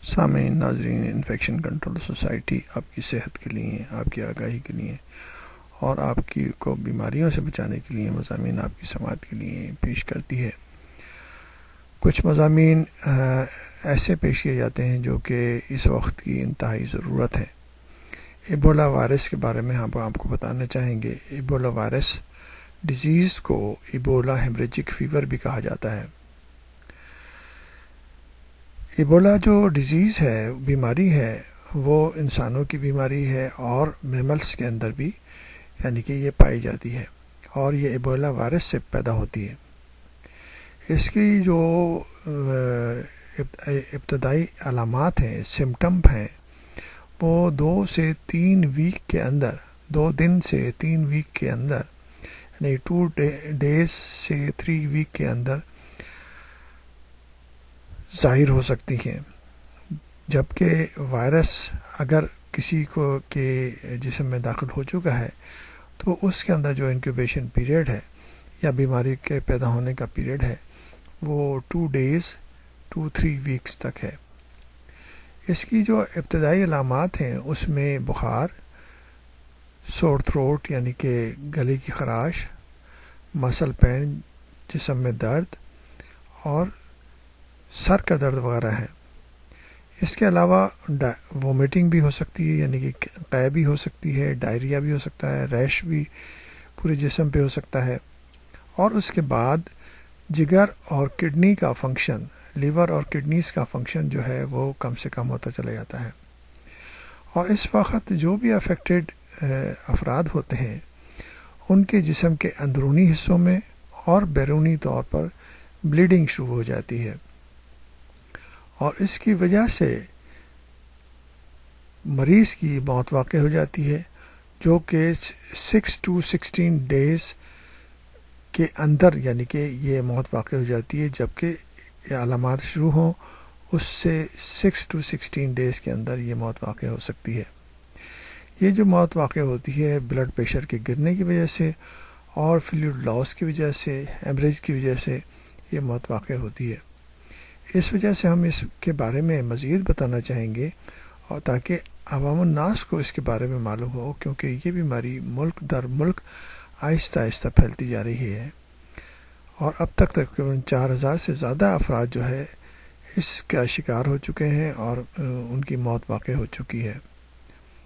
سامعین ناظرین، infection control society آپ کی صحت کے لیے، آپ کی آگاہی کے لیے اور آپ کی کو بیماریوں سے بچانے کے لیے مضامین آپ کی سماعت کے لیے پیش کرتی ہے۔ کچھ مضامین ایسے پیش کیے جاتے ہیں جو کہ اس وقت کی انتہائی ضرورت ہے۔ ایبولا وائرس کے بارے میں ہم آپ کو بتانا چاہیں گے۔ ایبولا وائرس ڈیزیز کو ایبولا ہیمریجک فیور بھی کہا جاتا ہے۔ ایبولا جو ڈیزیز ہے، بیماری ہے، وہ انسانوں کی بیماری ہے اور میملس کے اندر بھی یعنی کہ یہ پائی جاتی ہے اور یہ ایبولا وائرس سے پیدا ہوتی ہے۔ اس کی جو ابتدائی علامات ہیں، سمٹم ہیں، وہ 2 سے 3 ویک کے اندر، 2 دن سے 3 ویک کے اندر یعنی 2 days سے 3 ویک کے اندر ظاہر ہو سکتی ہیں، جبکہ وائرس اگر کسی کو کے جسم میں داخل ہو چکا ہے تو اس کے اندر جو انکیوبیشن پیریڈ ہے یا بیماری کے پیدا ہونے کا پیریڈ ہے وہ 2 days to 3 weeks تک ہے۔ اس کی جو ابتدائی علامات ہیں اس میں بخار، سور تھروٹ یعنی کہ گلے کی خراش، مسل پین، جسم میں درد اور سر کا درد وغیرہ ہیں۔ اس کے علاوہ وومیٹنگ بھی ہو سکتی ہے یعنی کہ قے بھی ہو سکتی ہے، ڈائریا بھی ہو سکتا ہے، ریش بھی پورے جسم پہ ہو سکتا ہے، اور اس کے بعد جگر اور کڈنی کا فنکشن، لیور اور کڈنیز کا فنکشن جو ہے وہ کم سے کم ہوتا چلا جاتا ہے۔ اور اس وقت جو بھی افیکٹڈ افراد ہوتے ہیں ان کے جسم کے اندرونی حصوں میں اور بیرونی طور پر بلیڈنگ شروع ہو جاتی ہے، اور اس کی وجہ سے مریض کی موت واقع ہو جاتی ہے، جو کہ 6 to 16 days کے اندر یعنی کہ یہ موت واقع ہو جاتی ہے، جبکہ یہ علامات شروع ہوں اس سے 6 to 16 days کے اندر یہ موت واقع ہو سکتی ہے۔ یہ جو موت واقع ہوتی ہے بلڈ پریشر کے گرنے کی وجہ سے اور فلوئڈ لاس کی وجہ سے، ہیمریج کی وجہ سے یہ موت واقع ہوتی ہے۔ اس وجہ سے ہم اس کے بارے میں مزید بتانا چاہیں گے اور تاکہ عوام الناس کو اس کے بارے میں معلوم ہو، کیونکہ یہ بیماری ملک در ملک آہستہ آہستہ پھیلتی جا رہی ہے اور اب تک تقریباً 4000 سے زیادہ افراد جو ہے اس کا شکار ہو چکے ہیں اور ان کی موت واقع ہو چکی ہے۔